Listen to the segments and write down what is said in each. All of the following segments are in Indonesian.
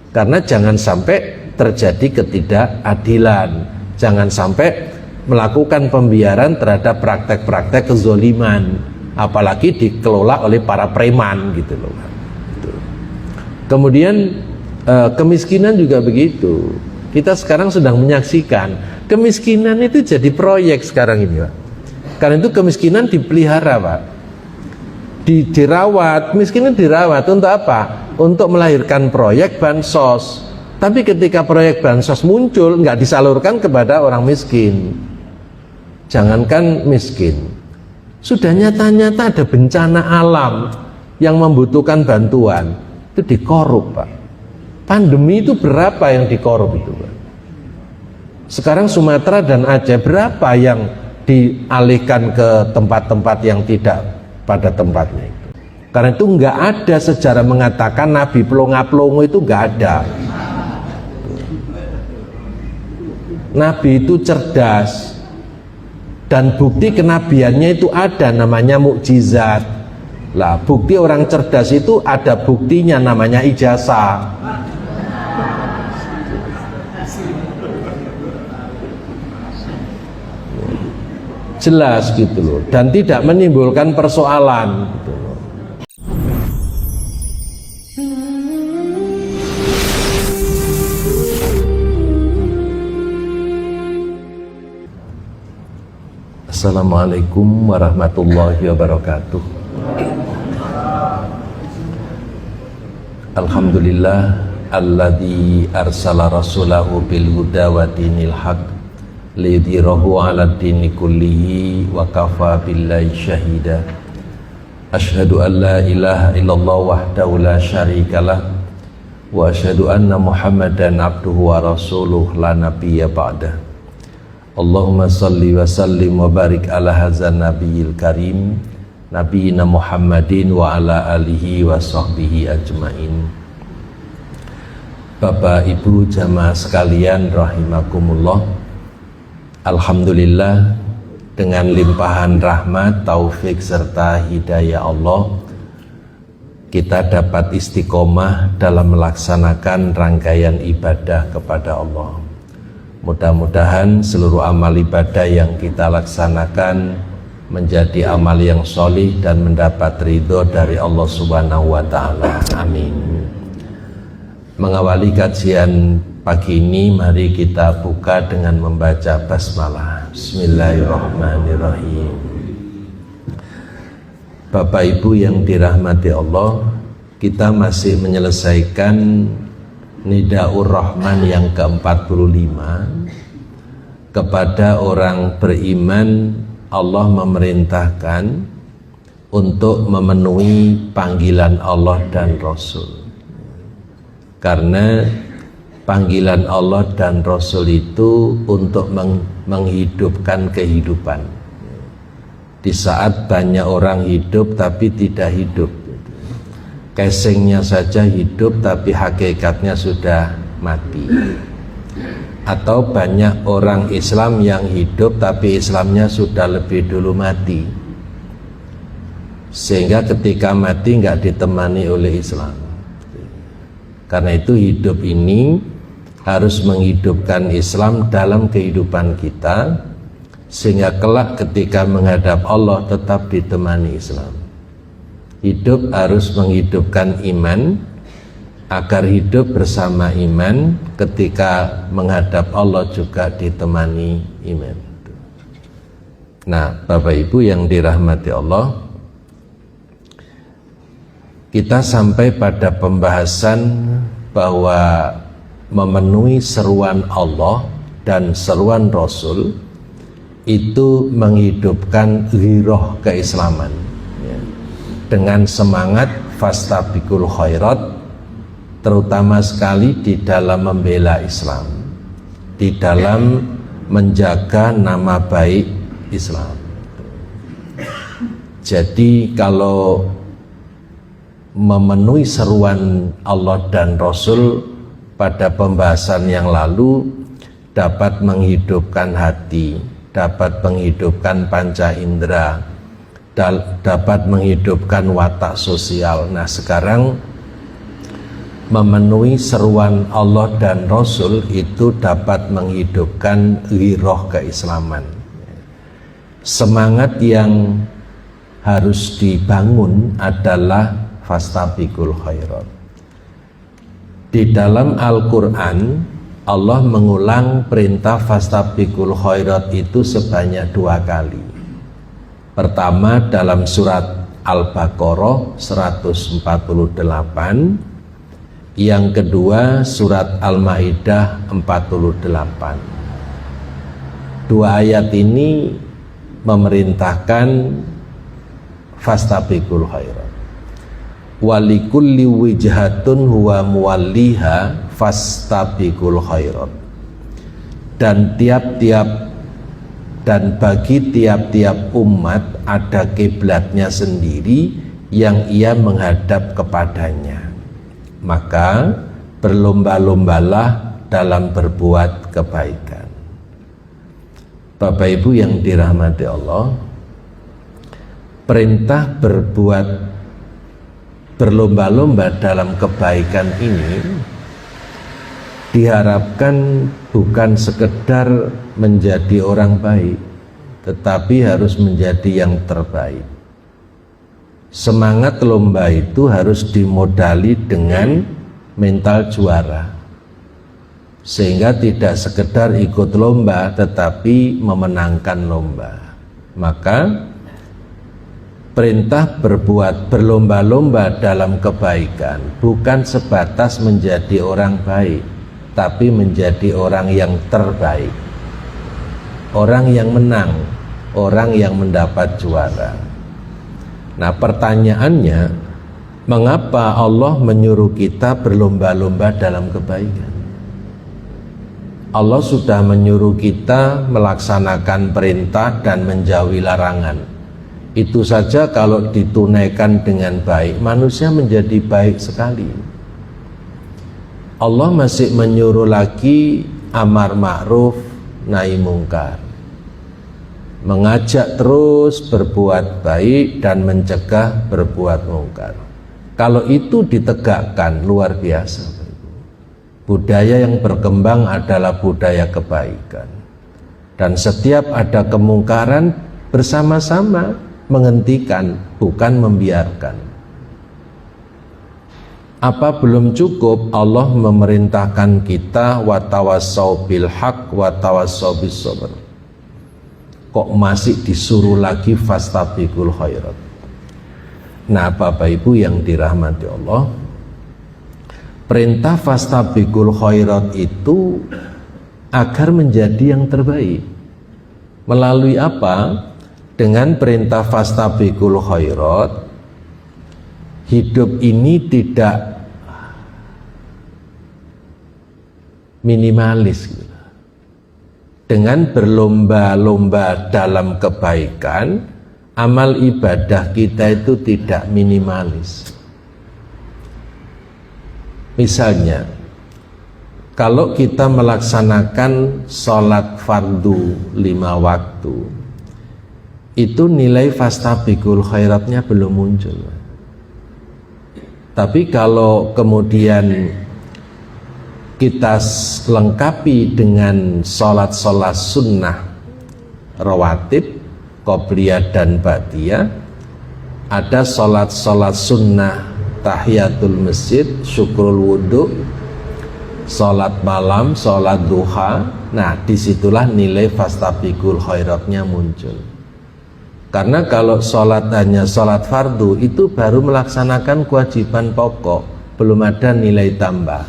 Karena jangan sampai terjadi ketidakadilan, jangan sampai melakukan pembiaran terhadap praktek-praktek kezoliman, apalagi dikelola oleh para preman gitu loh. Kemudian kemiskinan juga begitu. Kita sekarang sedang menyaksikan kemiskinan itu jadi proyek sekarang ini, Pak. Karena itu kemiskinan dipelihara, Pak. Dirawat, kemiskinan dirawat untuk apa? Untuk melahirkan proyek bansos. Tapi ketika proyek bansos muncul, nggak disalurkan kepada orang miskin. Jangankan miskin, sudah nyata-nyata ada bencana alam yang membutuhkan bantuan, itu dikorup, Pak. Pandemi itu berapa yang dikorup itu, Pak? Sekarang Sumatera dan Aceh berapa yang dialihkan ke tempat-tempat yang tidak pada tempatnya itu? Karena itu nggak ada sejarah mengatakan Nabi Plonga-Plongo itu nggak ada. Nabi itu cerdas dan bukti kenabiannya itu ada, namanya mukjizat. Lah, bukti orang cerdas itu ada buktinya, namanya ijazah. Jelas gitu loh, dan tidak menimbulkan persoalan gitu loh. Assalamualaikum warahmatullahi wabarakatuh. Alhamdulillah alladzi arsala rasulahu bil huda wa dinil haq lidhirahu 'ala dini kullihi wa kafa billahi syahida. Asyhadu an la ilaha illallah wahdahu la syarikalah wa asyhadu anna Muhammadan abduhu wa rasuluh la nabiyya ba'dah. Allahumma salli wa sallim wa barik ala hadzal nabiyil karim nabiyina Muhammadin wa ala alihi wa sahbihi ajmain. Bapak Ibu jamaah sekalian rahimakumullah, alhamdulillah dengan limpahan rahmat, taufik serta hidayah Allah, kita dapat istiqomah dalam melaksanakan rangkaian ibadah kepada Allah. Mudah-mudahan seluruh amal ibadah yang kita laksanakan menjadi amal yang solih dan mendapat ridho dari Allah Subhanahu wa Ta'ala. Amin. Mengawali kajian pagi ini, mari kita buka dengan membaca basmalah. Bismillahirrahmanirrahim. Bapak Ibu yang dirahmati Allah, kita masih menyelesaikan Nidaur Rahman yang ke-45. Kepada orang beriman, Allah memerintahkan untuk memenuhi panggilan Allah dan Rasul. Karena panggilan Allah dan Rasul itu untuk menghidupkan kehidupan. Di saat banyak orang hidup tapi tidak hidup, casingnya saja hidup tapi hakikatnya sudah mati. Atau banyak orang Islam yang hidup tapi Islamnya sudah lebih dulu mati, sehingga ketika mati nggak ditemani oleh Islam. Karena itu hidup ini harus menghidupkan Islam dalam kehidupan kita, sehingga kelak ketika menghadap Allah tetap ditemani Islam. Hidup harus menghidupkan iman, agar hidup bersama iman, ketika menghadap Allah juga ditemani iman. Nah, Bapak Ibu yang dirahmati Allah, kita sampai pada pembahasan bahwa memenuhi seruan Allah dan seruan Rasul itu menghidupkan ghiroh keislaman, ya. Dengan semangat fastabiqul khairat, terutama sekali di dalam membela Islam, di dalam menjaga nama baik Islam. Jadi kalau memenuhi seruan Allah dan Rasul pada pembahasan yang lalu dapat menghidupkan hati, dapat menghidupkan panca indera, dapat menghidupkan watak sosial. Nah, sekarang memenuhi seruan Allah dan Rasul itu dapat menghidupkan ghiroh keislaman. Semangat yang harus dibangun adalah fastabiqul khairat. Di dalam Al-Quran Allah mengulang perintah fastabiqul khairat itu sebanyak 2 kali. Pertama dalam surat Al-Baqarah 148, yang kedua surat Al-Maidah 48. 2 ayat ini memerintahkan fastabiqul khairat. Walikulli wijhatun huwa muwalliha fastabiqul khairat. Dan bagi tiap-tiap umat ada kiblatnya sendiri yang ia menghadap kepadanya. Maka berlomba-lombalah dalam berbuat kebaikan. Bapak Ibu yang dirahmati Allah, perintah berlomba-lomba dalam kebaikan ini diharapkan bukan sekedar menjadi orang baik, tetapi harus menjadi yang terbaik. Semangat lomba itu harus dimodali dengan mental juara, sehingga tidak sekedar ikut lomba tetapi memenangkan lomba. Maka perintah berlomba-lomba dalam kebaikan bukan sebatas menjadi orang baik, tapi menjadi orang yang terbaik, orang yang menang, orang yang mendapat juara. Nah, pertanyaannya, mengapa Allah menyuruh kita berlomba-lomba dalam kebaikan? Allah sudah menyuruh kita melaksanakan perintah dan menjauhi larangan. Itu saja kalau ditunaikan dengan baik, manusia menjadi baik sekali. Allah masih menyuruh lagi amar ma'ruf nahi mungkar, mengajak terus berbuat baik dan mencegah berbuat mungkar. Kalau itu ditegakkan, luar biasa. Budaya yang berkembang adalah budaya kebaikan, dan setiap ada kemungkaran bersama-sama menghentikan, bukan membiarkan. Apa belum cukup Allah memerintahkan kita watawassau bil haq watawassau bis sabr? Kok masih disuruh lagi fastabiqul khairat? Nah, Bapak Ibu yang dirahmati Allah, perintah fastabiqul khairat itu agar menjadi yang terbaik. Melalui apa? Dengan perintah fastabiqul khairat, hidup ini tidak minimalis. Dengan berlomba-lomba dalam kebaikan, amal ibadah kita itu tidak minimalis. Misalnya, kalau kita melaksanakan sholat fardu 5 waktu, itu nilai fastabiqul khairatnya belum muncul. Tapi kalau kemudian kita lengkapi dengan sholat-sholat sunnah rawatib, qobliyah dan ba'diyah, ada sholat-sholat sunnah tahiyatul masjid, syukrul wudhu, sholat malam, sholat duha. Nah, disitulah nilai fastabiqul khairatnya muncul. Karena kalau sholat hanya sholat fardu, itu baru melaksanakan kewajiban pokok, belum ada nilai tambah.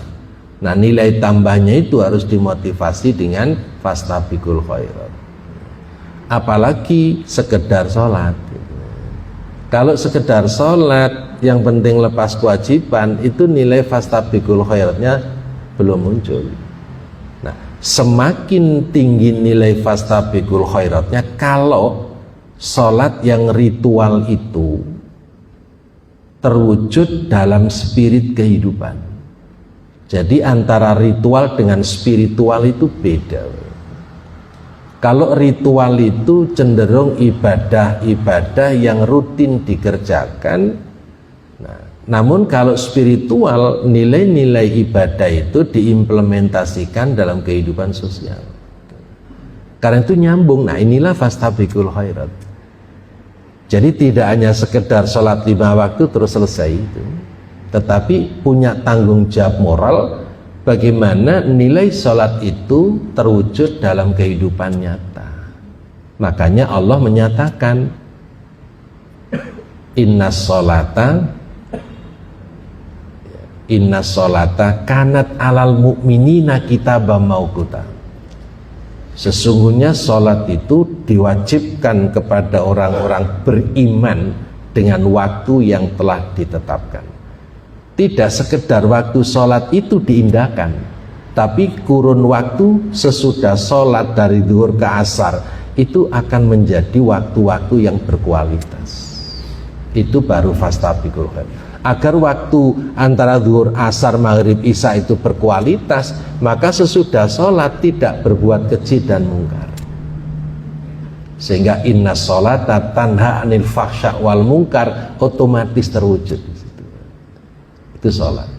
Nah, nilai tambahnya itu harus dimotivasi dengan fastabiqul khairat. Apalagi sekedar sholat. Kalau sekedar sholat, yang penting lepas kewajiban, itu nilai fastabiqul khairatnya belum muncul. Nah, semakin tinggi nilai fastabiqul khairatnya kalau sholat yang ritual itu terwujud dalam spirit kehidupan. Jadi antara ritual dengan spiritual itu beda. Kalau ritual itu cenderung ibadah-ibadah yang rutin dikerjakan. Nah, Namun kalau spiritual, nilai-nilai ibadah itu diimplementasikan dalam kehidupan sosial. Karena itu nyambung. Nah, inilah fastabiqul khairat. Jadi tidak hanya sekedar sholat 5 waktu terus selesai itu, tetapi punya tanggung jawab moral bagaimana nilai sholat itu terwujud dalam kehidupan nyata. Makanya Allah menyatakan inna sholata kanat alal mu'minina kitabam mauquta. Sesungguhnya sholat itu diwajibkan kepada orang-orang beriman dengan waktu yang telah ditetapkan. Tidak sekedar waktu sholat itu diindahkan, tapi kurun waktu sesudah sholat dari zuhur ke asar itu akan menjadi waktu-waktu yang berkualitas. Itu baru fastabiqul khairat. Agar waktu antara zuhur, asar, maghrib, isya itu berkualitas, maka sesudah sholat tidak berbuat keji dan mungkar. Sehingga inna sholata tanha anil fahsya wal mungkar otomatis terwujud di situ. Itu sholat.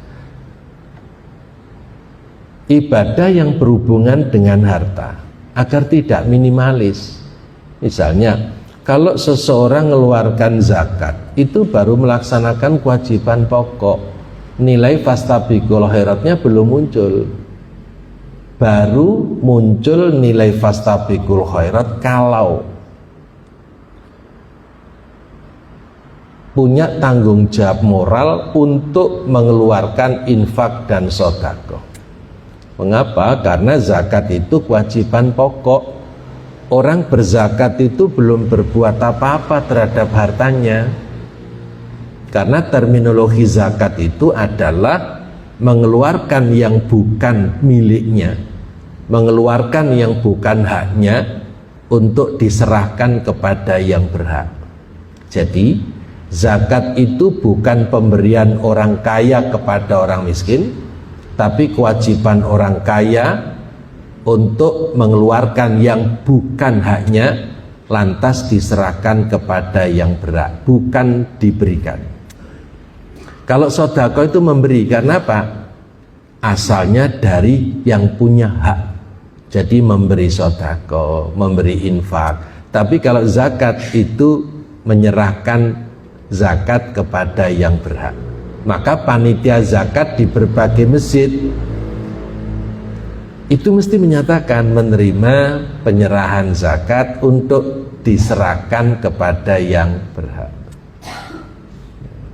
Ibadah yang berhubungan dengan harta agar tidak minimalis. Misalnya kalau seseorang mengeluarkan zakat, itu baru melaksanakan kewajiban pokok. Nilai fastabiqul khairatnya belum muncul. Baru muncul nilai fastabiqul khairat kalau punya tanggung jawab moral untuk mengeluarkan infak dan sedekah. Mengapa? Karena zakat itu kewajiban pokok. Orang berzakat itu belum berbuat apa-apa terhadap hartanya. Karena terminologi zakat itu adalah mengeluarkan yang bukan miliknya, mengeluarkan yang bukan haknya untuk diserahkan kepada yang berhak. Jadi zakat itu bukan pemberian orang kaya kepada orang miskin, tapi kewajiban orang kaya untuk mengeluarkan yang bukan haknya lantas diserahkan kepada yang berhak, bukan diberikan. Kalau sedekah itu memberi, karena apa? Asalnya dari yang punya hak. Jadi memberi sedekah, memberi infak. Tapi kalau zakat itu menyerahkan zakat kepada yang berhak. Maka panitia zakat di berbagai masjid itu mesti menyatakan menerima penyerahan zakat untuk diserahkan kepada yang berhak,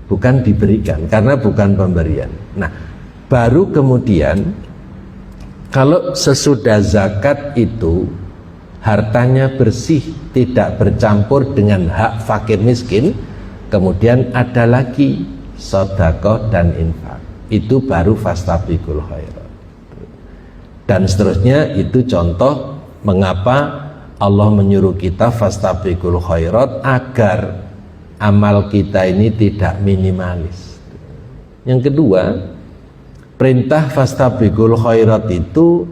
bukan diberikan, karena bukan pemberian. Nah, baru kemudian kalau sesudah zakat itu hartanya bersih, tidak bercampur dengan hak fakir miskin, kemudian ada lagi sedekah dan infak. Itu baru fastabiqul khairat. Dan seterusnya. Itu contoh mengapa Allah menyuruh kita fastabiqul khairat agar amal kita ini tidak minimalis. Yang kedua, perintah fastabiqul khairat itu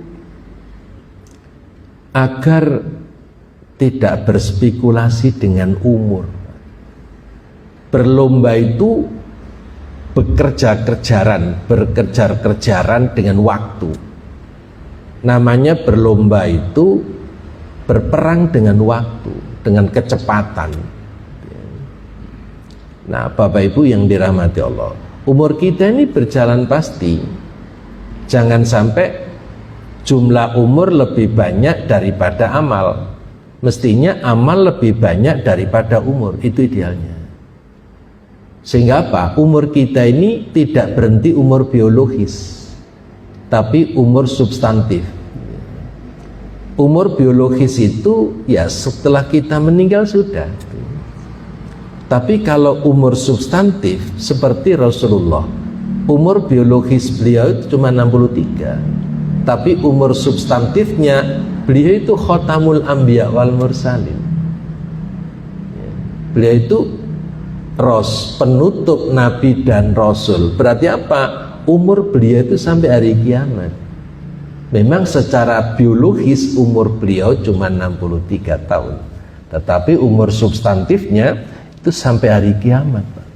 agar tidak berspekulasi dengan umur. Berlomba itu berkejar-kejaran dengan waktu. Namanya berlomba itu berperang dengan waktu, dengan kecepatan. Nah, Bapak Ibu yang dirahmati Allah, umur kita ini berjalan pasti. Jangan sampai jumlah umur lebih banyak daripada amal. Mestinya amal lebih banyak daripada umur, itu idealnya. Sehingga apa? Umur kita ini tidak berhenti umur biologis, tapi umur substantif. Umur biologis itu ya setelah kita meninggal sudah. Tapi kalau umur substantif seperti Rasulullah, umur biologis beliau itu cuma 63, tapi umur substantifnya beliau itu khotamul anbiya wal mursalin. Beliau itu penutup nabi dan rasul. Berarti apa? Umur beliau itu sampai hari kiamat. Memang secara biologis umur beliau cuma 63 tahun, tetapi umur substantifnya itu sampai hari kiamat, Pak.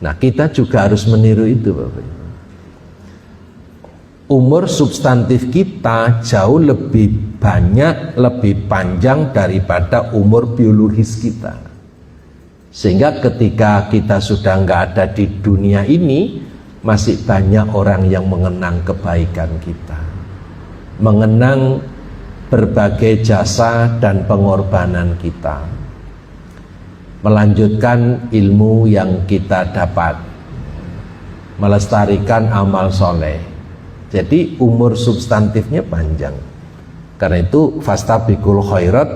Nah, kita juga harus meniru itu, Bapak Ibu. Umur substantif kita jauh lebih banyak, lebih panjang daripada umur biologis kita. Sehingga ketika kita sudah nggak ada di dunia ini, masih banyak orang yang mengenang kebaikan kita, mengenang berbagai jasa dan pengorbanan kita, melanjutkan ilmu yang kita dapat, melestarikan amal soleh. Jadi umur substantifnya panjang. Karena itu fastabiqul khairat,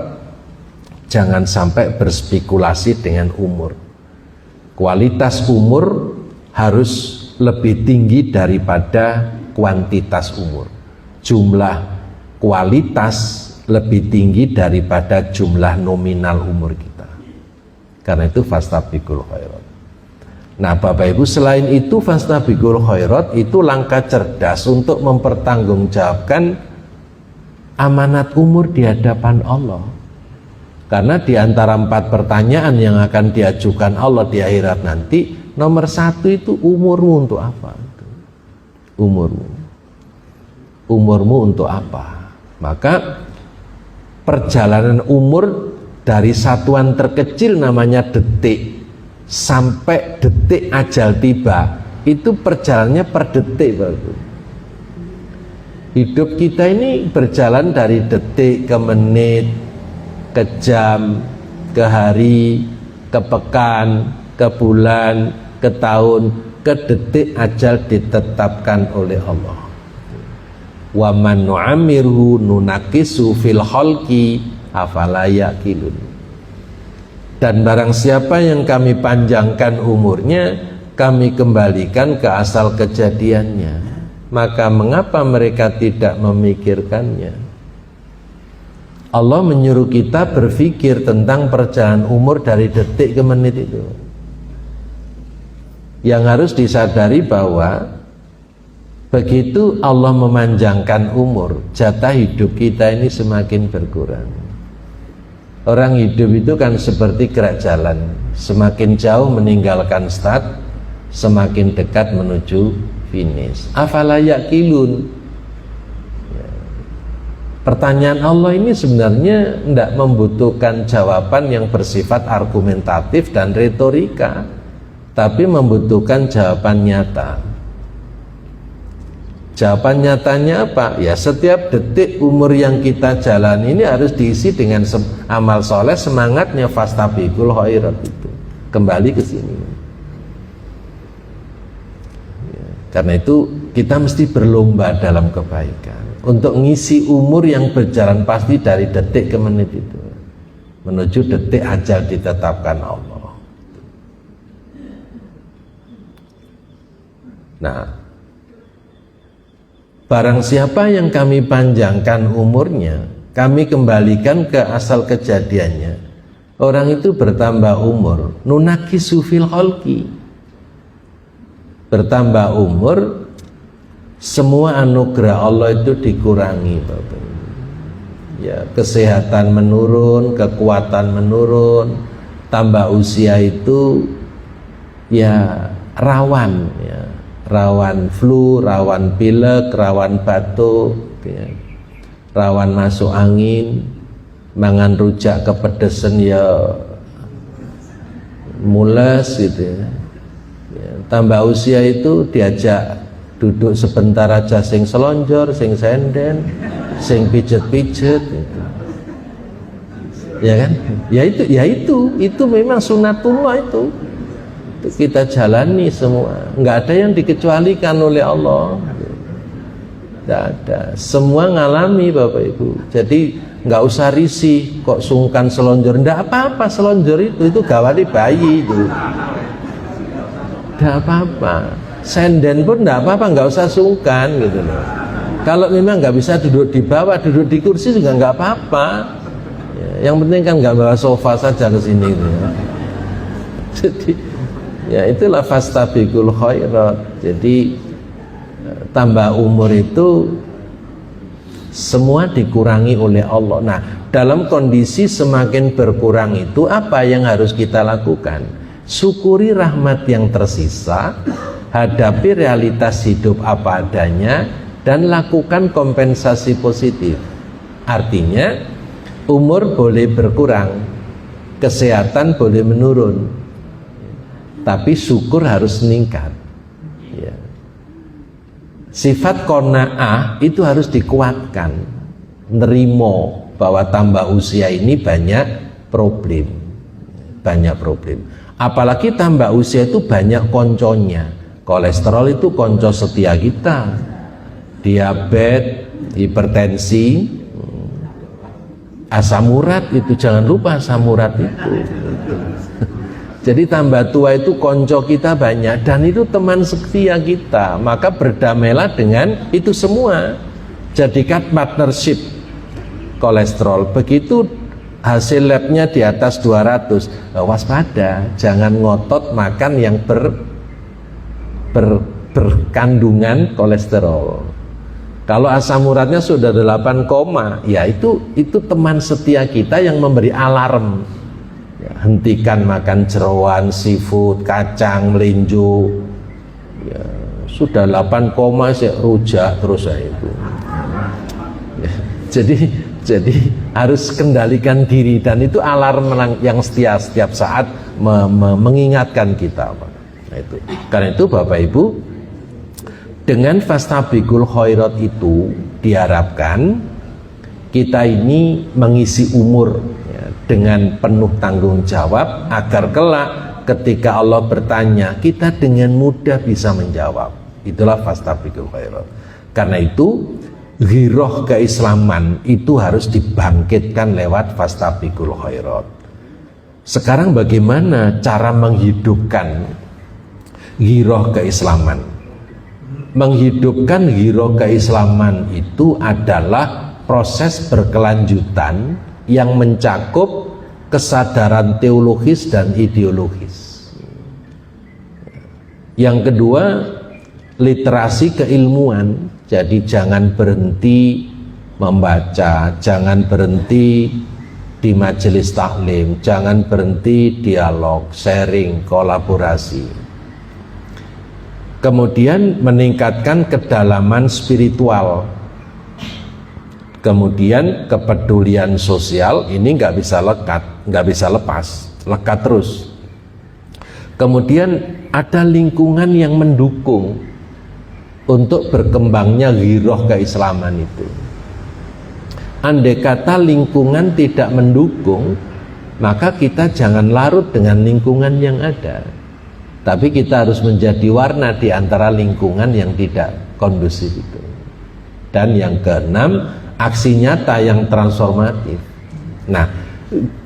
jangan sampai berspekulasi dengan umur. Kualitas umur harus lebih tinggi daripada kuantitas umur. Jumlah kualitas lebih tinggi daripada jumlah nominal umur kita. Karena itu fastabiqul khairat. Nah, Bapak Ibu, selain itu fastabiqul khairat itu langkah cerdas untuk mempertanggungjawabkan amanat umur di hadapan Allah. Karena di antara 4 pertanyaan yang akan diajukan Allah di akhirat nanti, nomor 1 itu umurmu untuk apa? Umurmu untuk apa? Maka perjalanan umur dari satuan terkecil namanya detik sampai detik ajal tiba, itu perjalanannya per detik, Bapak. Hidup kita ini berjalan dari detik ke menit, ke jam, ke hari, ke pekan, ke bulan, ke tahun, ke detik ajal ditetapkan oleh Allah. Wa man nu'amirhu nunakisu fil khalqi afala yaqilun. Dan barang siapa yang kami panjangkan umurnya, kami kembalikan ke asal kejadiannya, maka mengapa mereka tidak memikirkannya? Allah menyuruh kita berpikir tentang perjalanan umur dari detik ke menit itu. Yang harus disadari bahwa begitu Allah memanjangkan umur, jatah hidup kita ini semakin berkurang. Orang hidup itu kan seperti gerak jalan, semakin jauh meninggalkan start, semakin dekat menuju finish. Afala yaqilun. Pertanyaan Allah ini sebenarnya tidak membutuhkan jawaban yang bersifat argumentatif dan retorika, tapi membutuhkan jawaban nyata. Jawaban nyatanya apa? Ya, setiap detik umur yang kita jalani ini harus diisi dengan amal soleh, semangatnya fastabiqul khairat itu. Kembali ke sini. Ya, karena itu kita mesti berlomba dalam kebaikan untuk ngisi umur yang berjalan pasti dari detik ke menit itu, menuju detik ajal ditetapkan Allah. Nah, barang siapa yang kami panjangkan umurnya, kami kembalikan ke asal kejadiannya, orang itu bertambah umur, nunakisu fil khalqi, bertambah umur, semua anugerah Allah itu dikurangi, Bapak. Ya, kesehatan menurun, kekuatan menurun, tambah usia itu ya rawan, ya, rawan flu, rawan pilek, rawan batuk, ya, rawan masuk angin, mangan rujak kepedesan ya mules gitu ya. Ya, tambah usia itu diajak duduk sebentar aja sing selonjor, sing senden, sing pijet-pijet gitu. Ya kan? Ya itu memang sunatullah itu kita jalani semua, nggak ada yang dikecualikan oleh Allah, nggak ada, semua ngalami, Bapak Ibu. Jadi nggak usah risih kok sungkan selonjor, nggak apa-apa, selonjor itu gawati bayi itu, nggak apa-apa. Senden pun nggak apa-apa, nggak usah sungkan gitu loh. Kalau memang nggak bisa duduk di bawah, duduk di kursi juga nggak apa-apa. Ya, yang penting kan nggak bawa sofa saja ke sini gitu ya. Jadi ya itulah fastabiqul khairat. Jadi tambah umur itu semua dikurangi oleh Allah. Nah, dalam kondisi semakin berkurang itu apa yang harus kita lakukan? syukuri rahmat yang tersisa, hadapi realitas hidup apa adanya, dan lakukan kompensasi positif. Artinya umur boleh berkurang, kesehatan boleh menurun, tapi syukur harus meningkat. Ya. Sifat qanaah itu harus dikuatkan, nerimo bahwa tambah usia ini banyak problem. Apalagi tambah usia itu banyak konconya. Kolesterol itu konco setia kita, diabetes, hipertensi, asam urat itu, jangan lupa asam urat itu. Jadi tambah tua itu konco kita banyak, dan itu teman setia kita. Maka berdamailah dengan itu semua. Jadikan partnership kolesterol. Begitu hasil labnya di atas 200, waspada, jangan ngotot makan yang berkandungan kolesterol. Kalau asam uratnya sudah 8, ya itu teman setia kita yang memberi alarm. Ya, hentikan makan jeroan, seafood, kacang, melinjo. Ya, sudah 8, rujak terus saya itu. Ya, jadi harus kendalikan diri, dan itu alarm yang setiap saat mengingatkan kita. Nah, itu. Karena itu Bapak Ibu, dengan fastabiqul khairat itu diharapkan kita ini mengisi umur ya, dengan penuh tanggung jawab, agar kelak ketika Allah bertanya kita dengan mudah bisa menjawab. Itulah fastabiqul khairat. Karena itu ghiroh keislaman itu harus dibangkitkan lewat fastabiqul khairat. Sekarang bagaimana cara menghidupkan ghiroh keislaman? Menghidupkan ghiroh keislaman itu adalah proses berkelanjutan yang mencakup kesadaran teologis dan ideologis. Yang kedua, literasi keilmuan. Jadi jangan berhenti membaca, jangan berhenti di majelis taklim, jangan berhenti dialog, sharing, kolaborasi. Kemudian meningkatkan kedalaman spiritual. Kemudian kepedulian sosial ini nggak bisa lepas, lekat terus. Kemudian ada lingkungan yang mendukung untuk berkembangnya ghiroh keislaman itu. Andai kata lingkungan tidak mendukung, maka kita jangan larut dengan lingkungan yang ada. Tapi kita harus menjadi warna di antara lingkungan yang tidak kondusif itu. Dan yang keenam, aksi nyata yang transformatif. Nah,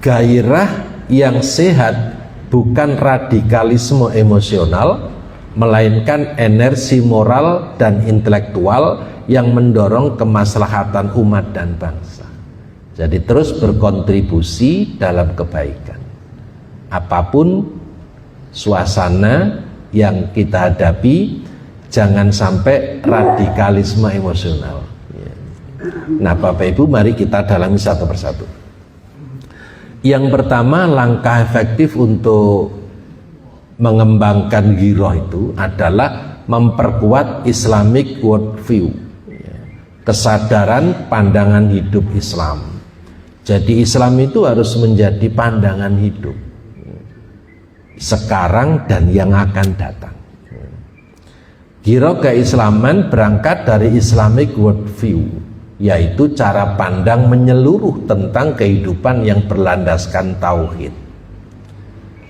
gairah yang sehat bukan radikalisme emosional, melainkan energi moral dan intelektual yang mendorong kemaslahatan umat dan bangsa. Jadi terus berkontribusi dalam kebaikan. Apapun suasana yang kita hadapi, jangan sampai radikalisme emosional. Nah Bapak Ibu, mari kita dalami satu persatu. Yang pertama, langkah efektif untuk mengembangkan ghiroh itu adalah memperkuat Islamic worldview, kesadaran pandangan hidup Islam. Jadi Islam itu harus menjadi pandangan hidup sekarang dan yang akan datang. Ghiroh keislaman berangkat dari Islamic worldview, yaitu cara pandang menyeluruh tentang kehidupan yang berlandaskan tauhid.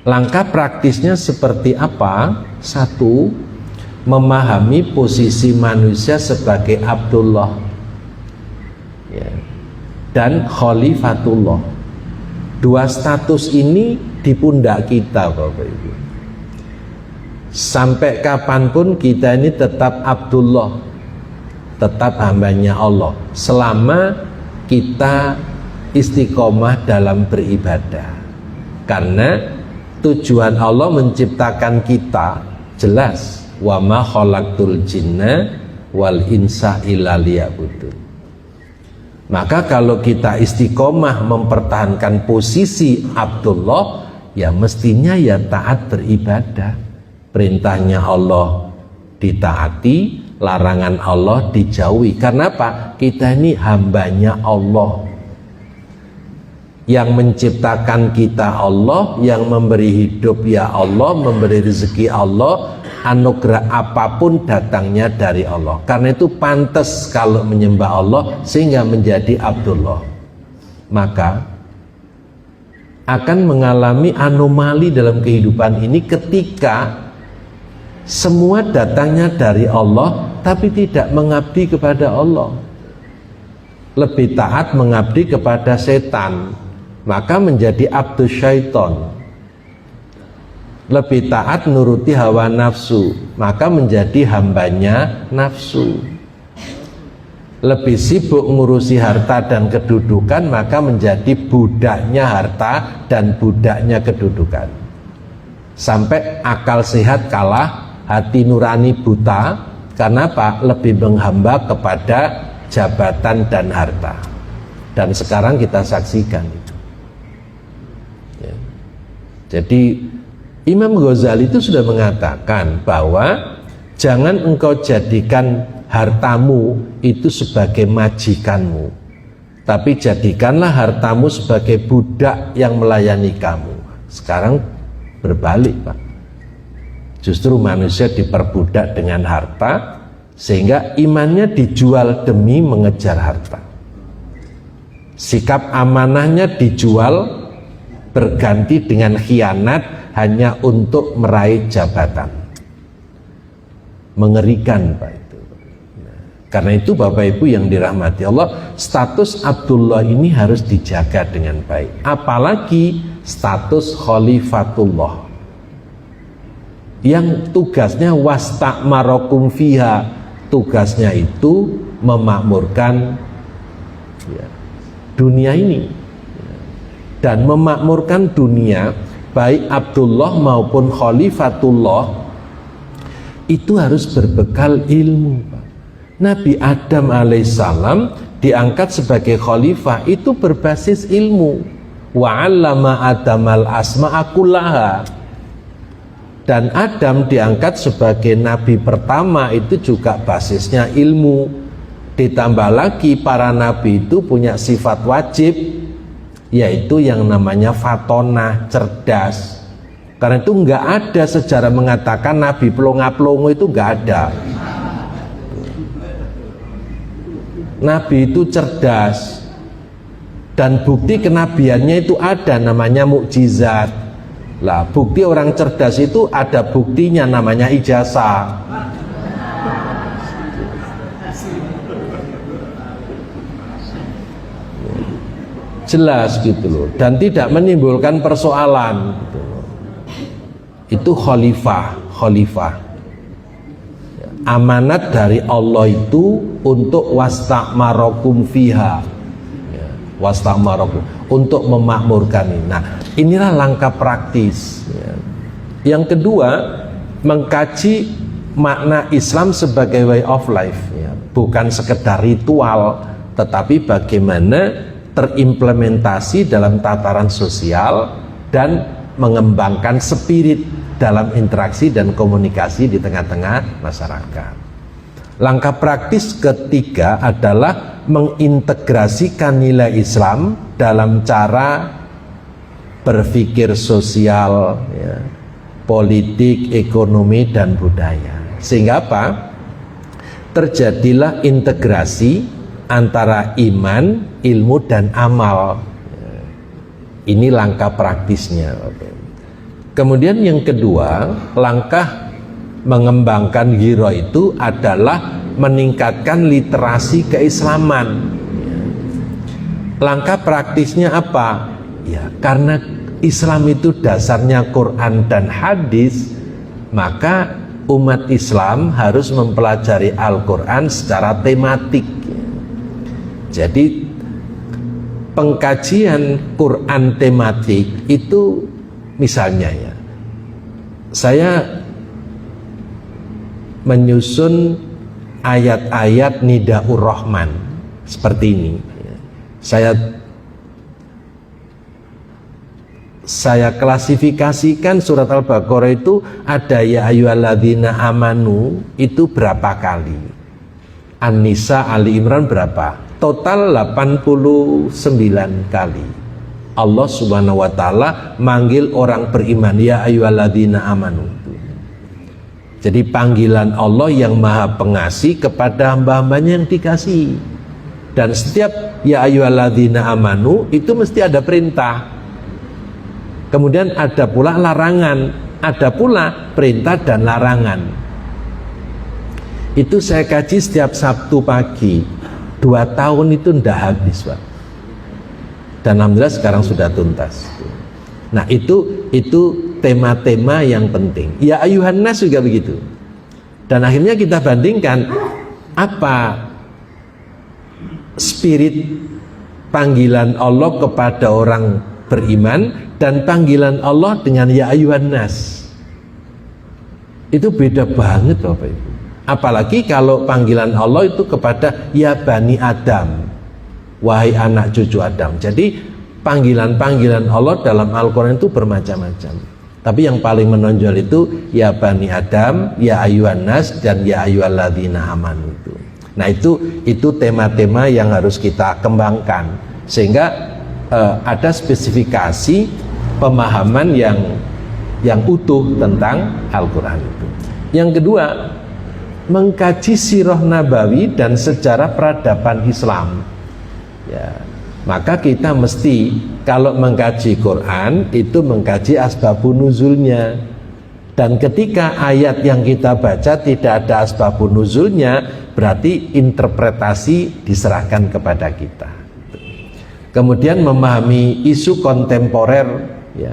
Langkah praktisnya seperti apa? Satu, memahami posisi manusia sebagai Abdullah ya, dan Khalifatullah. Dua status ini di pundak kita Bapak Ibu. Sampai kapanpun kita ini tetap Abdullah, tetap hambanya Allah, selama kita istiqomah dalam beribadah. Karena tujuan Allah menciptakan kita jelas, wa ma khalaqtul jinna wal insa illa liya'budun. Maka kalau kita istiqomah mempertahankan posisi Abdullah, ya mestinya ya taat beribadah. Perintahnya Allah ditaati, larangan Allah dijauhi. Karena apa? Kita ini hambanya Allah. Yang menciptakan kita Allah, yang memberi hidup ya Allah, memberi rezeki Allah, anugerah apapun datangnya dari Allah. Karena itu pantas kalau menyembah Allah sehingga menjadi Abdullah. Maka akan mengalami anomali dalam kehidupan ini ketika semua datangnya dari Allah tapi tidak mengabdi kepada Allah, lebih taat mengabdi kepada setan, maka menjadi abdus syaiton. Lebih taat nuruti hawa nafsu, maka menjadi hambanya nafsu. Lebih sibuk ngurusi harta dan kedudukan, maka menjadi budaknya harta dan budaknya kedudukan. Sampai akal sehat kalah, hati nurani buta. Karena apa? Lebih menghamba kepada jabatan dan harta. Dan sekarang kita saksikan itu ya. Jadi Imam Ghazali itu sudah mengatakan bahwa jangan engkau jadikan hartamu itu sebagai majikanmu, tapi jadikanlah hartamu sebagai budak yang melayani kamu. Sekarang berbalik, Pak. Justru manusia diperbudak dengan harta, sehingga imannya dijual demi mengejar harta. Sikap amanahnya dijual berganti dengan khianat hanya untuk meraih jabatan. Mengerikan, Pak, itu. Karena itu Bapak Ibu yang dirahmati Allah, status Abdullah ini harus dijaga dengan baik. Apalagi status Khalifatullah yang tugasnya wasta'marakum fiha, tugasnya itu memakmurkan ya, dunia ini. Dan memakmurkan dunia, baik Abdullah maupun Khalifatullah, itu harus berbekal ilmu, Pak. Nabi Adam alaihissalam diangkat sebagai khalifah itu berbasis ilmu. Wa 'allama Adamal asma'a kullaha. Dan Adam diangkat sebagai nabi pertama itu juga basisnya ilmu. Ditambah lagi para nabi itu punya sifat wajib, yaitu yang namanya fatonah, cerdas. Karena itu nggak ada sejarah mengatakan nabi pelongo-pelongo, itu nggak ada. Nabi itu cerdas, dan bukti kenabiannya itu ada, namanya mukjizat. Lah, bukti orang cerdas itu ada buktinya, namanya ijazah. Jelas gitu loh, dan tidak menimbulkan persoalan gitu loh. Itu khalifah. Amanat dari Allah itu untuk wasta'marakum fiha ya, wasta'marakum, untuk memakmurkan ini. Nah, inilah langkah praktis ya. Yang kedua, mengkaji makna Islam sebagai way of life ya. Bukan sekedar ritual, tetapi bagaimana terimplementasi dalam tataran sosial dan mengembangkan spirit dalam interaksi dan komunikasi di tengah-tengah masyarakat. Langkah praktis ketiga adalah mengintegrasikan nilai Islam dalam cara berpikir sosial, ya, politik, ekonomi, dan budaya. Sehingga apa? Terjadilah integrasi antara iman, ilmu, dan amal. Ini langkah praktisnya. Kemudian yang kedua, langkah mengembangkan giro itu adalah meningkatkan literasi keislaman. Langkah praktisnya apa? Ya, karena Islam itu dasarnya Quran dan hadis, maka umat Islam harus mempelajari Al-Quran secara tematik. Jadi pengkajian Quran tematik itu, misalnya ya, saya menyusun ayat-ayat Nidaur Rahman seperti ini. saya klasifikasikan surat Al-Baqarah itu ada ya ayyuhalladzina amanu itu berapa kali, An-Nisa, Ali Imran berapa, total 89 kali Allah subhanahu wa ta'ala manggil orang beriman ya ayyuhalladzina amanu. Jadi panggilan Allah yang maha pengasih kepada hamba-hambanya yang dikasihi. Dan setiap ya ayyuhalladzina amanu itu mesti ada perintah, kemudian ada pula larangan, ada pula perintah dan larangan. Itu saya kaji setiap Sabtu pagi 2 tahun itu ndak habis, Pak. Dan alhamdulillah sekarang sudah tuntas. Nah itu tema-tema yang penting. Ya ayuhan nas juga begitu. Dan akhirnya kita bandingkan apa spirit panggilan Allah kepada orang beriman dan panggilan Allah dengan ya ayuhan nas. Itu beda banget Bapak Ibu. Apalagi kalau panggilan Allah itu kepada ya Bani Adam, wahai anak cucu Adam. Jadi panggilan-panggilan Allah dalam Al-Quran itu bermacam-macam. Tapi yang paling menonjol itu ya Bani Adam, ya ayuhan nas, dan ya ayyuhalladzina amanu itu. Nah itu tema-tema yang harus kita kembangkan sehingga ada spesifikasi pemahaman yang utuh tentang Al-Quran itu. Yang kedua, mengkaji sirah nabawi dan sejarah peradaban Islam. Ya, maka kita mesti kalau mengkaji Quran itu mengkaji asbabun nuzulnya. Dan ketika ayat yang kita baca tidak ada asbabun nuzulnya, berarti interpretasi diserahkan kepada kita. Kemudian memahami isu kontemporer ya,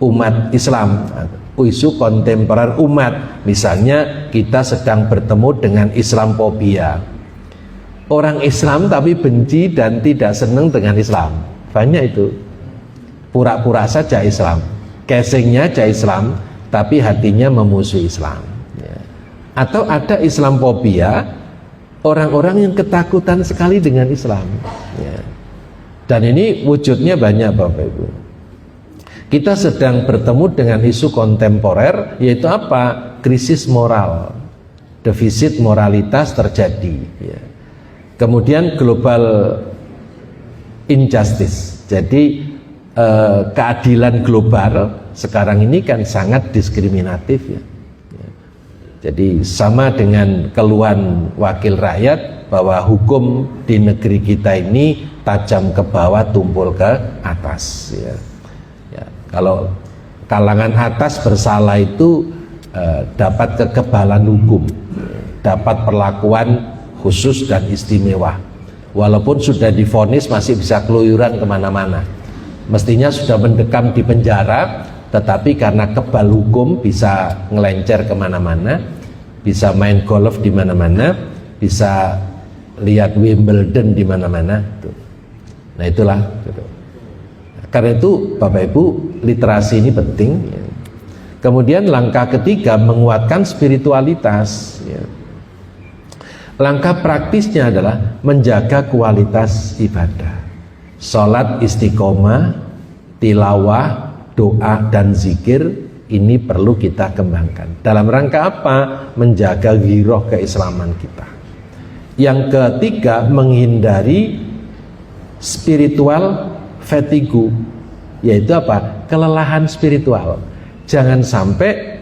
umat Islam, isu kontemporer umat. Misalnya kita sedang bertemu dengan Islamophobia, orang Islam tapi benci dan tidak senang dengan Islam. Banyak itu, pura-pura saja Islam, casingnya aja Islam tapi hatinya memusuhi Islam ya. Atau ada Islamophobia, orang-orang yang ketakutan sekali dengan Islam ya. Dan ini wujudnya banyak Bapak Ibu. Kita sedang bertemu dengan isu kontemporer, yaitu apa? Krisis moral, defisit moralitas terjadi ya. Kemudian global injustice, jadi keadilan global sekarang ini kan sangat diskriminatif ya. Jadi sama dengan keluhan wakil rakyat bahwa hukum di negeri kita ini tajam ke bawah, tumpul ke atas ya. Ya, kalau kalangan atas bersalah itu dapat kekebalan hukum, dapat perlakuan khusus dan istimewa. Walaupun sudah divonis masih bisa keluyuran kemana-mana. Mestinya sudah mendekam di penjara, tetapi karena kebal hukum bisa ngelencer kemana-mana, bisa main golf di mana-mana, bisa lihat Wimbledon di mana-mana. Nah itulah. Karena itu Bapak Ibu, literasi ini penting. Kemudian langkah ketiga, menguatkan spiritualitas. Langkah praktisnya adalah menjaga kualitas ibadah. Sholat istiqomah, tilawah, doa dan zikir ini perlu kita kembangkan. Dalam rangka apa? Menjaga giroh keislaman kita. Yang ketiga, menghindari spiritual fatigue, yaitu apa? Kelelahan spiritual. Jangan sampai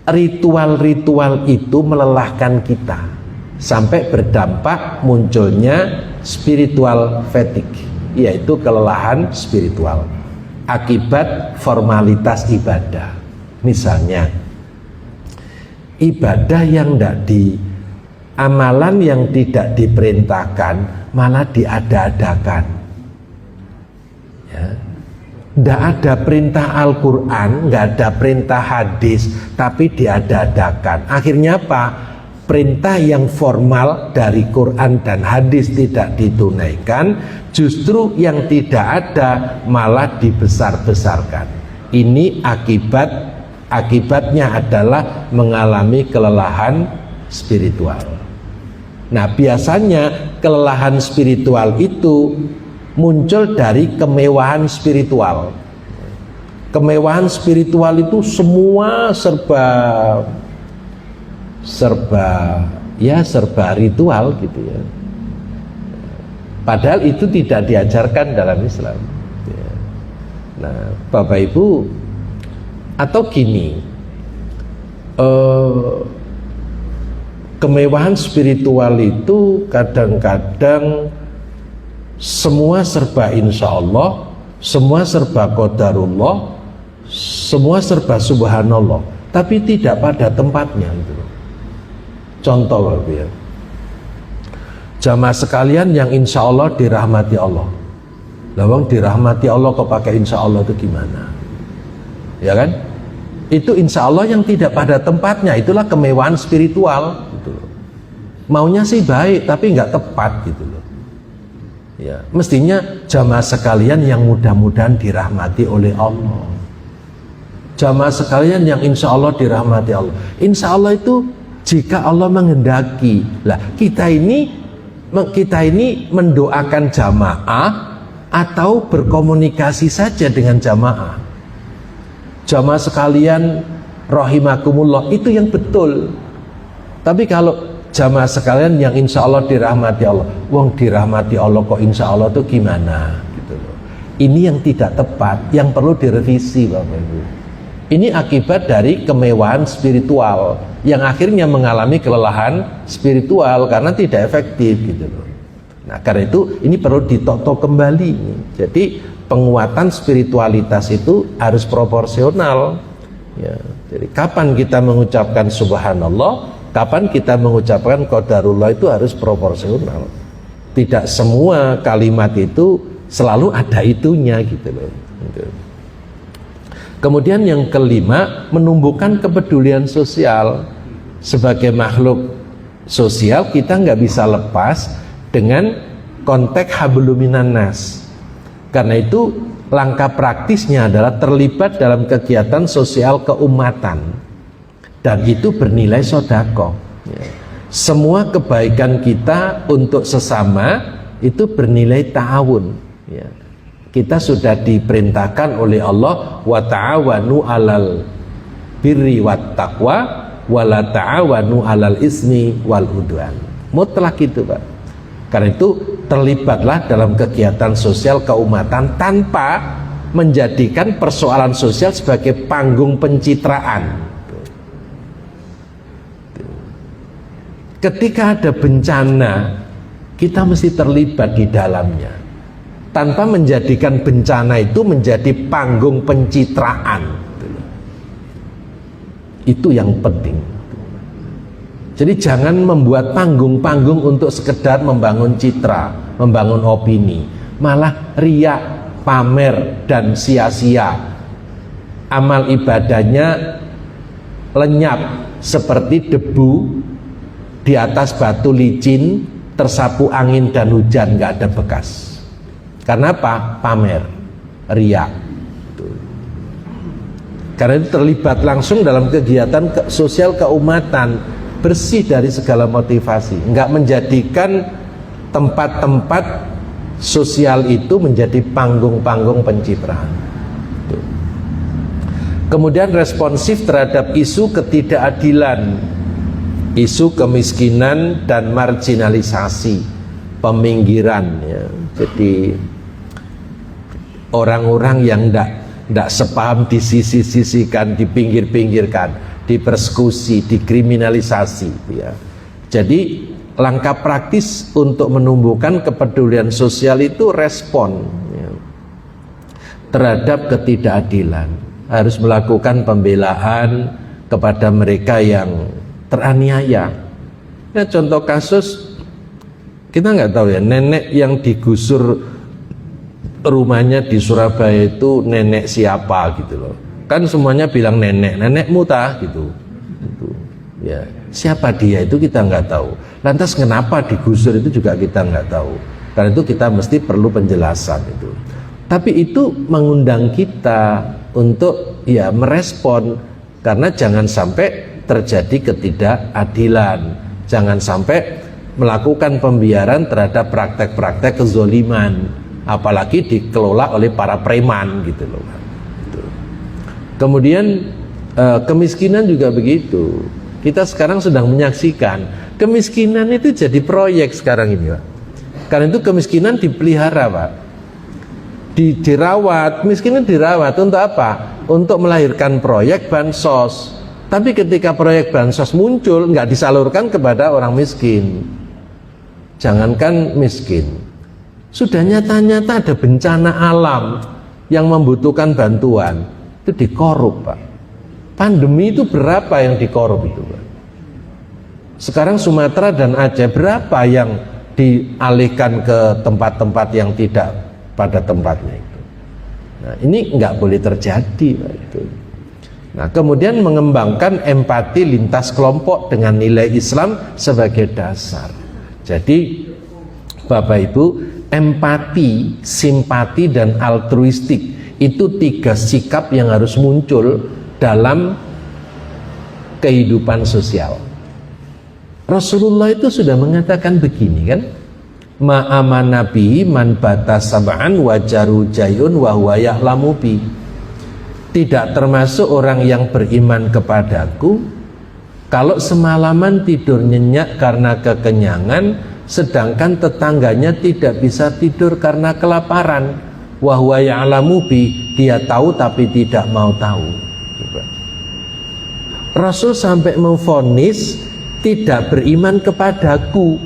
ritual-ritual itu melelahkan kita sampai berdampak munculnya spiritual fatigue, yaitu kelelahan spiritual akibat formalitas ibadah. Misalnya ibadah yang amalan yang tidak diperintahkan malah diada-adakan ya. Tidak ada perintah Al-Quran, nggak ada perintah hadis, tapi diada-adakan. Akhirnya apa? Perintah yang formal dari Quran dan hadis tidak ditunaikan, justru yang tidak ada malah dibesar-besarkan. Ini akibatnya adalah mengalami kelelahan spiritual. Nah biasanya kelelahan spiritual itu muncul dari kemewahan spiritual. kemewahan spiritual itu semua serba ritual gitu ya. Padahal itu tidak diajarkan dalam Islam. Nah, Bapak Ibu, atau gini, kemewahan spiritual itu kadang-kadang semua serba insya Allah, semua serba qadarullah, semua serba subhanallah, tapi tidak pada tempatnya gitu. Contoh Bapak ya, jamaah sekalian yang insya Allah dirahmati Allah. Lawang dirahmati Allah kok pakai insya Allah itu gimana? Ya kan? Itu insya Allah yang tidak pada tempatnya, itulah kemewahan spiritual gitu loh. Maunya sih baik tapi nggak tepat gitu loh. Ya, mestinya jamaah sekalian yang mudah-mudahan dirahmati oleh Allah. Jamaah sekalian yang insya Allah dirahmati Allah. Insya Allah itu jika Allah menghendaki. Lah kita ini mendoakan jamaah atau berkomunikasi saja dengan jamaah. Jamaah sekalian rahimakumullah, itu yang betul. Tapi kalau jamaah sekalian yang insya Allah dirahmati Allah, wong dirahmati Allah kok insya Allah itu gimana gitu loh. Ini yang tidak tepat, yang perlu direvisi Bapak Ibu. Ini akibat dari kemewahan spiritual yang akhirnya mengalami kelelahan spiritual karena tidak efektif gitu loh. Nah, karena itu ini perlu ditotok kembali. Jadi penguatan spiritualitas itu harus proporsional. Ya, jadi kapan kita mengucapkan subhanallah, kapan kita mengucapkan qadarullah itu harus proporsional. Tidak semua kalimat itu selalu ada itunya gitu loh. Kemudian yang kelima, menumbuhkan kepedulian sosial. Sebagai makhluk sosial kita nggak bisa lepas dengan konteks habluminan nas. Karena itu langkah praktisnya adalah terlibat dalam kegiatan sosial keumatan, dan itu bernilai sodako. Semua kebaikan kita untuk sesama itu bernilai ta'awun. Kita sudah diperintahkan oleh Allah, wa ta'awanu alal birri wat taqwa wala ta'awanu alal ismi wal udwan. Mutlak itu Pak. Karena itu terlibatlah dalam kegiatan sosial keumatan tanpa menjadikan persoalan sosial sebagai panggung pencitraan. Ketika ada bencana, kita mesti terlibat di dalamnya tanpa menjadikan bencana itu menjadi panggung pencitraan. Itu yang penting. Jadi jangan membuat panggung-panggung untuk sekedar membangun citra, membangun opini, malah riak, pamer dan sia-sia. Amal ibadahnya lenyap seperti debu di atas batu licin, tersapu angin dan hujan, nggak ada bekas. Karena apa? Pamer, riak. Karena itu terlibat langsung dalam kegiatan sosial keumatan, bersih dari segala motivasi, nggak menjadikan tempat-tempat sosial itu menjadi panggung-panggung pencitraan. Kemudian responsif terhadap isu ketidakadilan, isu kemiskinan dan marginalisasi, peminggiran ya. Jadi orang-orang yang tidak sepaham disisi-sisikan, dipinggir-pinggirkan, dipersekusi, dikriminalisasi ya. Jadi langkah praktis untuk menumbuhkan kepedulian sosial itu respon ya, terhadap ketidakadilan. Harus melakukan pembelaan kepada mereka yang teraniaya. Ya, contoh kasus kita nggak tahu ya, nenek yang digusur rumahnya di Surabaya itu nenek siapa gitu loh. Kan semuanya bilang nenek, nenekmu tah gitu. Ya, siapa dia itu kita nggak tahu. Lantas kenapa digusur itu juga kita nggak tahu. Karena itu kita mesti perlu penjelasan itu. Tapi itu mengundang kita untuk ya merespon, karena jangan sampai terjadi ketidakadilan, jangan sampai melakukan pembiaran terhadap praktek-praktek kezoliman, apalagi dikelola oleh para preman gitu loh. Kemudian kemiskinan juga begitu. Kita sekarang sedang menyaksikan kemiskinan itu jadi proyek sekarang ini, Pak. Karena itu kemiskinan dipelihara, Pak. Dirawat, kemiskinan dirawat untuk apa? Untuk melahirkan proyek bansos. Tapi ketika proyek bansos muncul, nggak disalurkan kepada orang miskin. Jangankan miskin, sudah nyata-nyata ada bencana alam yang membutuhkan bantuan, itu dikorup, Pak. Pandemi itu berapa yang dikorup itu, Pak? Sekarang Sumatera dan Aceh berapa yang dialihkan ke tempat-tempat yang tidak pada tempatnya itu. Nah, ini nggak boleh terjadi, Pak, itu. Nah, kemudian mengembangkan empati lintas kelompok dengan nilai Islam sebagai dasar. Jadi, Bapak Ibu, empati, simpati, dan altruistik itu 3 sikap yang harus muncul dalam kehidupan sosial. Rasulullah itu sudah mengatakan begini kan, ma'aman nabi man bata sab'an wajaru jayun wa huwa ya'lamu bi. Tidak termasuk orang yang beriman kepadaku kalau semalaman tidur nyenyak karena kekenyangan, sedangkan tetangganya tidak bisa tidur karena kelaparan. Wa huwa ya'lamu bi, dia tahu tapi tidak mau tahu. Rasul sampai memvonis tidak beriman kepadaku,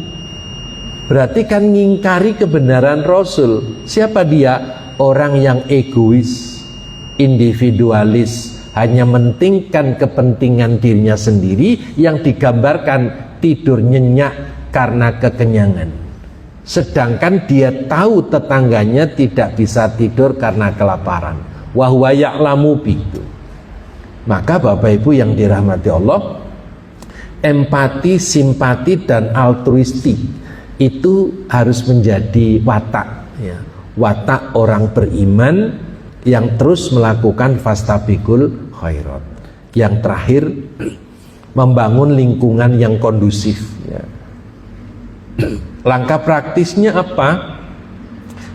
berarti kan ngingkari kebenaran Rasul. Siapa dia? Orang yang egois, individualis, hanya mentingkan kepentingan dirinya sendiri, yang digambarkan tidur nyenyak karena kekenyangan, sedangkan dia tahu tetangganya tidak bisa tidur karena kelaparan. Wa huwa ya'lamu bihi. Maka Bapak Ibu yang dirahmati Allah, empati, simpati, dan altruistik itu harus menjadi watak, ya, watak orang beriman yang terus melakukan fastabiqul khairat. Yang terakhir, membangun lingkungan yang kondusif, ya. Langkah praktisnya apa?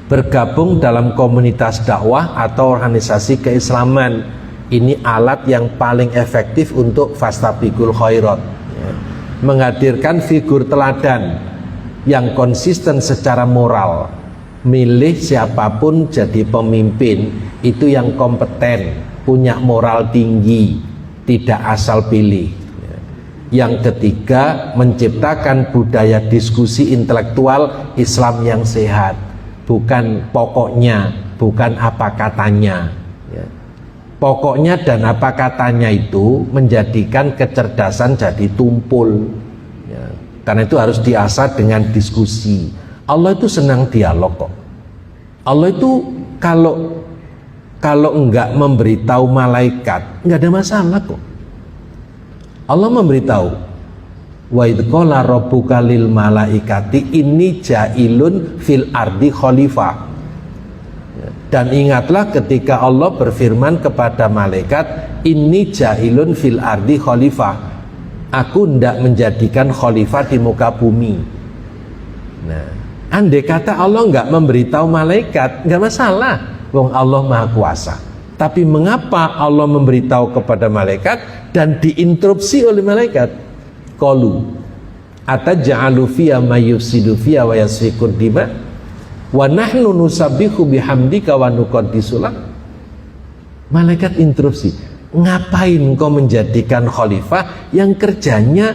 Bergabung dalam komunitas dakwah atau organisasi keislaman. Ini alat yang paling efektif untuk fastabiqul khairat, ya. Menghadirkan figur teladan yang konsisten secara moral. Milih siapapun jadi pemimpin itu yang kompeten, punya moral tinggi, tidak asal pilih, ya. Yang ketiga, menciptakan budaya diskusi intelektual Islam yang sehat, bukan pokoknya, bukan apa katanya, ya. Pokoknya dan apa katanya itu menjadikan kecerdasan jadi tumpul, ya. Karena itu harus diasah dengan diskusi. Allah itu senang dialog kok. Allah itu kalau enggak memberitahu malaikat enggak ada masalah kok. Allah memberitahu, wa idz qala rabbuka lil malaikati inni ja'ilun fil ardi khalifah. Dan ingatlah ketika Allah berfirman kepada malaikat, inni ja'ilun fil ardi khalifah, aku hendak menjadikan khalifah di muka bumi. Nah, andai kata Allah enggak memberitahu malaikat, enggak masalah, wong Allah Maha Kuasa. Tapi mengapa Allah memberitahu kepada malaikat dan diinterupsi oleh malaikat? Qalu ataj'alu fiyya may yufsidu fiyya wa yasfikud dima wa nahnu nusabbihu bihamdika wa nuqaddisu lak. Malaikat interupsi, ngapain kau menjadikan khalifah yang kerjanya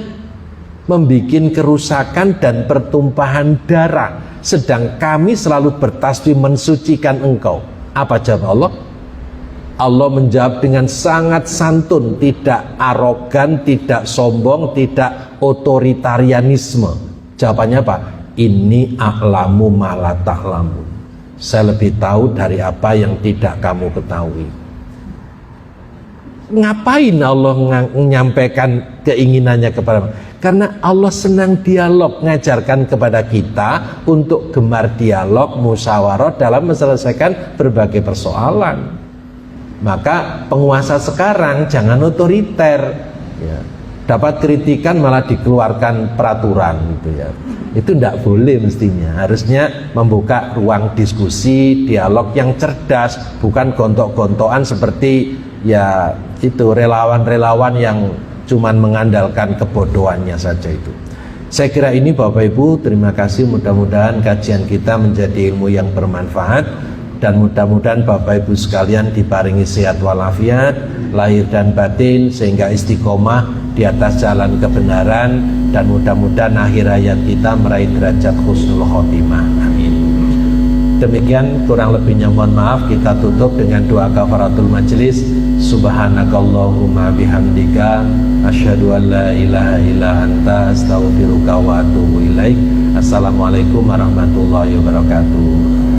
membikin kerusakan dan pertumpahan darah, sedang kami selalu bertasbih mensucikan engkau. Apa jawab Allah? Allah menjawab dengan sangat santun, tidak arogan, tidak sombong, tidak otoritarianisme. Jawabannya apa? Ini a'lamu ma la ta'lamun. Saya lebih tahu dari apa yang tidak kamu ketahui. Ngapain Allah menyampaikan keinginannya kepada? Karena Allah senang dialog, ngajarkan kepada kita untuk gemar dialog, musyawarah dalam menyelesaikan berbagai persoalan. Maka penguasa sekarang jangan otoriter, ya. Dapat kritikan malah dikeluarkan peraturan gitu ya. Itu tidak boleh mestinya. Harusnya membuka ruang diskusi, dialog yang cerdas, bukan gontok-gontokan seperti ya itu relawan-relawan yang cuman mengandalkan kebodohannya saja itu. Saya kira ini Bapak Ibu, terima kasih, mudah-mudahan kajian kita menjadi ilmu yang bermanfaat, dan mudah-mudahan Bapak Ibu sekalian diparingi sehat walafiat lahir dan batin, sehingga istiqomah di atas jalan kebenaran, dan mudah-mudahan akhir hayat kita meraih derajat husnul khotimah. Amin. Demikian, kurang lebihnya mohon maaf. Kita tutup dengan doa kafaratul majelis. Subhanakallahumma bihamdika asyhadu an la ilaha illa anta astaghfiruka wa atubu ilaik. Assalamualaikum warahmatullahi wabarakatuh.